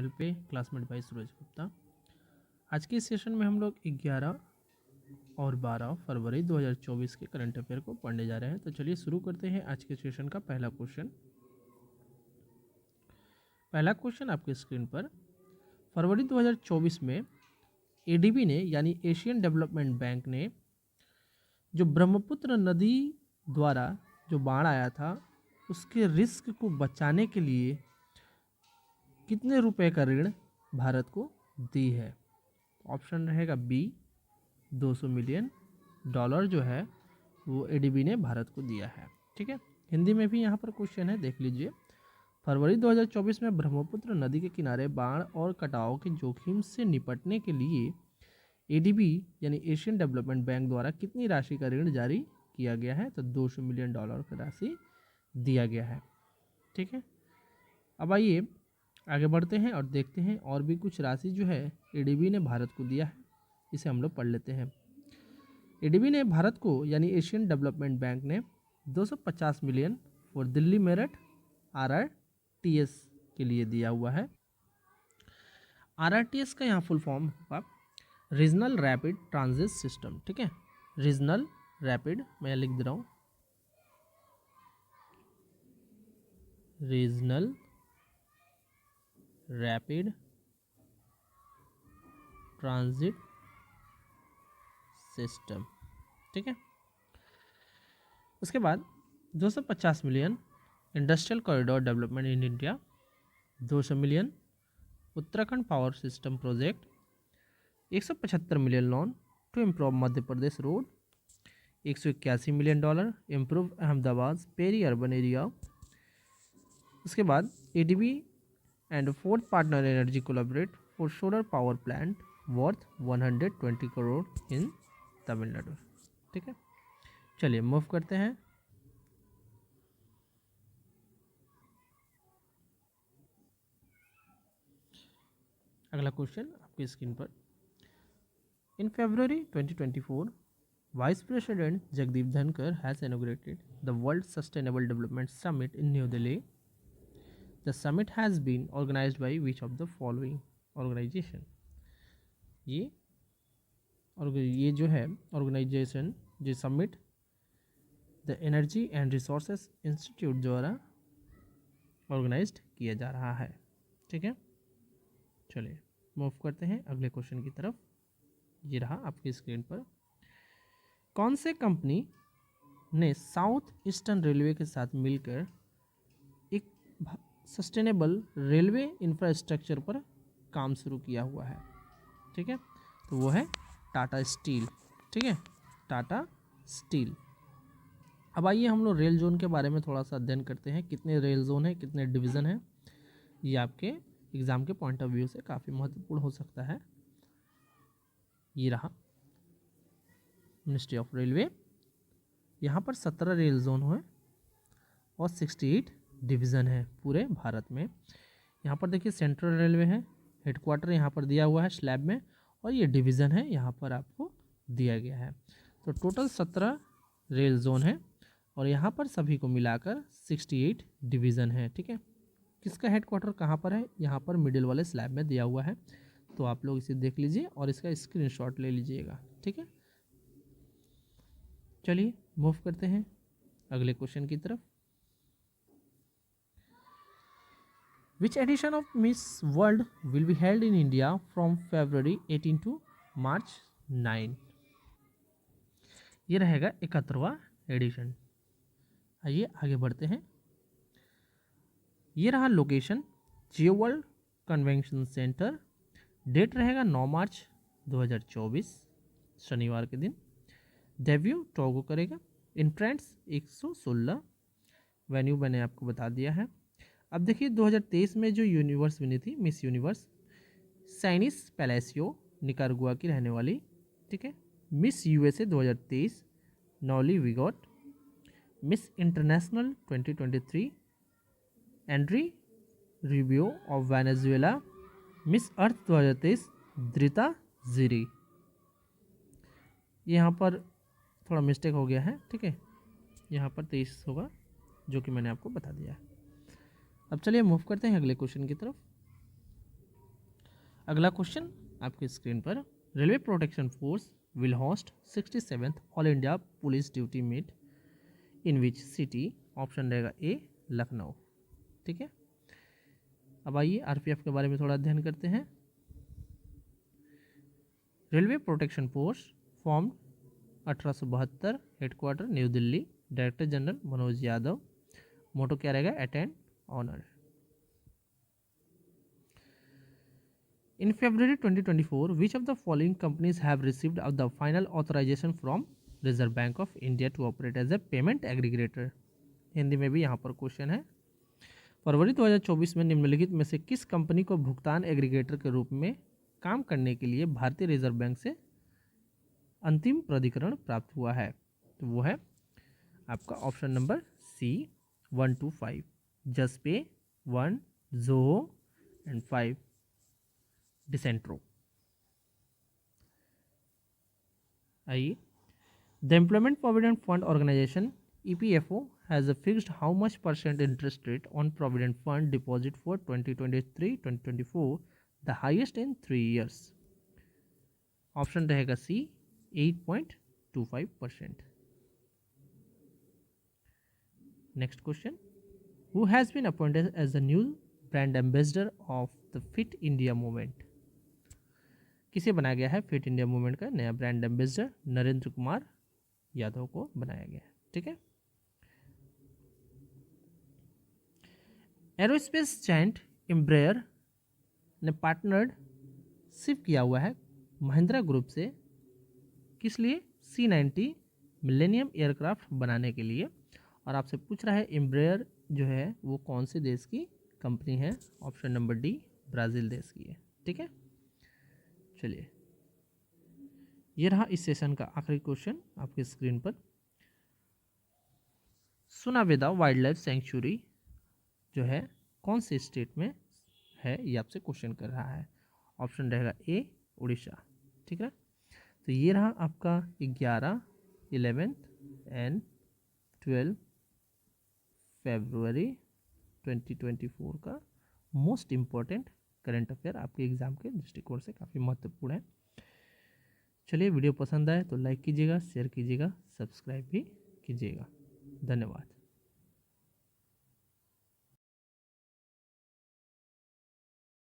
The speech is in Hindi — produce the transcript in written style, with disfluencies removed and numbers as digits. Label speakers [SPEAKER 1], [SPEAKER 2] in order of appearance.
[SPEAKER 1] चैनल पे, क्लासमेट बाय सूरज गुप्ता। आज के सेशन में हम लोग 11 और 12 फरवरी 2024 के करंट अफेयर को पढ़ने जा रहे हैं। तो चलिए शुरू करते हैं आज के सेशन का पहला क्वेश्चन। पहला क्वेश्चन आपके स्क्रीन पर, फरवरी 2024 में एडीबी ने यानी एशियन डेवलपमेंट बैंक ने जो ब्रह्मपुत्र नदी द्वारा जो बाढ़ आया था उसके रिस्क को बचाने के लिए कितने रुपए का ऋण भारत को दी है। ऑप्शन रहेगा बी, 200 मिलियन डॉलर जो है वो एडीबी ने भारत को दिया है। ठीक है, हिंदी में भी यहाँ पर क्वेश्चन है, देख लीजिए। फरवरी 2024 में ब्रह्मपुत्र नदी के किनारे बाढ़ और कटाव के जोखिम से निपटने के लिए एडीबी यानी एशियन डेवलपमेंट बैंक द्वारा कितनी राशि का ऋण जारी किया गया है। तो 200 मिलियन डॉलर की राशि दिया गया है। ठीक है, अब आइए आगे बढ़ते हैं और देखते हैं और भी कुछ राशि जो है एडीबी ने भारत को दिया है, इसे हम लोग पढ़ लेते हैं। एडीबी ने भारत को यानी एशियन डेवलपमेंट बैंक ने 250 million for Delhi Meerut RRTS के लिए दिया हुआ है। आरआरटीएस का यहाँ फुल फॉर्म होगा रीजनल रैपिड ट्रांजिट सिस्टम। ठीक है, रीजनल रैपिड, मैं लिख दे रहा हूँ, रीजनल रैपिड ट्रांजिट सिस्टम। ठीक है, उसके बाद 250 million industrial corridor development in India, 200 million Uttarakhand power system project, 175 million loan to improve Madhya Pradesh road, 181 million dollar improve Ahmedabad peri urban area. उसके बाद ADB and Fourth Partner Energy collaborate for solar power plant worth 120 crore in Tamil Nadu. ठीक है, चलिए मूव करते हैं। अगला क्वेश्चन आपकी स्क्रीन पर, in February 2024 vice president Jagdeep Dhankhar has inaugurated the world sustainable development summit in new Delhi. The summit has been organized by which of the following organization. ये जो है ऑर्गेनाइजेशन, जो summit the energy and resources institute द्वारा ऑर्गेनाइज्ड किया जा रहा है। ठीक है, चलिए मूव करते हैं अगले क्वेश्चन की तरफ। ये रहा आपकी स्क्रीन पर, कौन से कंपनी ने साउथ ईस्टर्न रेलवे के साथ मिलकर एक सस्टेनेबल रेलवे इंफ्रास्ट्रक्चर पर काम शुरू किया हुआ है। ठीक है, तो वो है टाटा स्टील। ठीक है, टाटा स्टील। अब आइए हम लोग रेल जोन के बारे में थोड़ा सा अध्ययन करते हैं, कितने रेल जोन है, कितने डिवीज़न है। ये आपके एग्ज़ाम के पॉइंट ऑफ व्यू से काफ़ी महत्वपूर्ण हो सकता है। ये रहा मिनिस्ट्री ऑफ रेलवे, यहाँ पर 17 रेल जोन हुए और 68 डिवीज़न है पूरे भारत में। यहाँ पर देखिए सेंट्रल रेलवे है, हेडक्वार्टर यहाँ पर दिया हुआ है स्लैब में, और ये डिवीज़न है यहाँ पर आपको दिया गया है। तो टोटल 17 रेल जोन है और यहाँ पर सभी को मिलाकर 68 डिवीज़न है। ठीक है, किसका हेडक्वार्टर कहाँ पर है, यहाँ पर मिडिल वाले स्लैब में दिया हुआ है। तो आप लोग इसे देख लीजिए और इसका स्क्रीनशॉट ले लीजिएगा। ठीक है, चलिए मूव करते हैं अगले क्वेश्चन की तरफ। Which edition of Miss World will be held in India from February 18 to March 9? ये रहेगा 71वां एडिशन। आइए आगे बढ़ते हैं। ये रहा लोकेशन, जियो वर्ल्ड कन्वेंशन सेंटर। डेट रहेगा 9 मार्च 2024 शनिवार के दिन। डेब्यू टोगो करेगा। एंट्रेंस 116। वेन्यू मैंने आपको बता दिया है। अब देखिए 2023 में जो यूनिवर्स बनी थी Miss Universe, Sheynnis Palacios Nicaragua की रहने वाली। ठीक है, Miss USA 2023 Noelia Voigt. Miss International 2023 Andrea Rubio of Venezuela. Miss Earth 2023 Drita Ziri. यहाँ पर थोड़ा मिस्टेक हो गया है। ठीक है, यहाँ पर 23 होगा जो कि मैंने आपको बता दिया है। अब चलिए मूव करते हैं अगले क्वेश्चन की तरफ। अगला क्वेश्चन आपकी स्क्रीन पर, railway protection force will host 67th all India police duty meet in which city? Option रहेगा ए लखनऊ। ठीक है, अब आइए आरपीएफ के बारे में थोड़ा अध्ययन करते हैं। Railway protection force formed 1872, headquarter New Delhi, director general Manoj Yadav, motto क्या रहेगा? Attend honour. In February 2024, which of the following companies have received the final authorization from Reserve Bank of India to operate as a payment aggregator? Hindi में भी यहाँ पर क्वेश्चन है, फरवरी 2024 में निम्नलिखित में से किस कंपनी को भुगतान एग्रीगेटर के रूप में काम करने के लिए भारतीय रिजर्व बैंक से अंतिम प्राधिकरण प्राप्त हुआ है? तो वो है आपका option number C 1 to 5, Juspay 1, Zoho and 5 Decentro. आइए, the employment provident fund organization EPFO has a fixed how much % interest rate on provident fund deposit for 2023-2024, the highest in 3 years? Option रहेगा C 8.25%। Next question, who has been appointed as the new brand ambassador of the fit India movement? किसे बनाया गया है फिट इंडिया मूवमेंट का नया ब्रांड एम्बेसडर? नरेंद्र कुमार यादव को बनाया गया है। ठीक है, एरोस्पेस जायंट एम्ब्रेयर ने पार्टनर्ड शिप किया हुआ है महिंद्रा ग्रुप से, किस लिए? C-90 मिलेनियम एयरक्राफ्ट बनाने के लिए। और आपसे पूछ रहा है एम्ब्रेयर जो है वो कौन से देश की कंपनी है? ऑप्शन नंबर डी ब्राज़ील देश की है। ठीक है, चलिए ये रहा इस सेशन का आखिरी क्वेश्चन आपकी स्क्रीन पर। सुनावेदा वाइल्ड लाइफ सेंचुरी जो है कौन से स्टेट में है, ये आपसे क्वेश्चन कर रहा है। ऑप्शन रहेगा ए उड़ीसा। ठीक है, तो ये रहा आपका 11, 11 एंड 12 फरवरी 2024 का मोस्ट इम्पॉर्टेंट करंट अफेयर आपके एग्जाम के दृष्टिकोण से काफ़ी महत्वपूर्ण है। चलिए, वीडियो पसंद आए तो लाइक कीजिएगा, शेयर कीजिएगा, सब्सक्राइब भी कीजिएगा। धन्यवाद।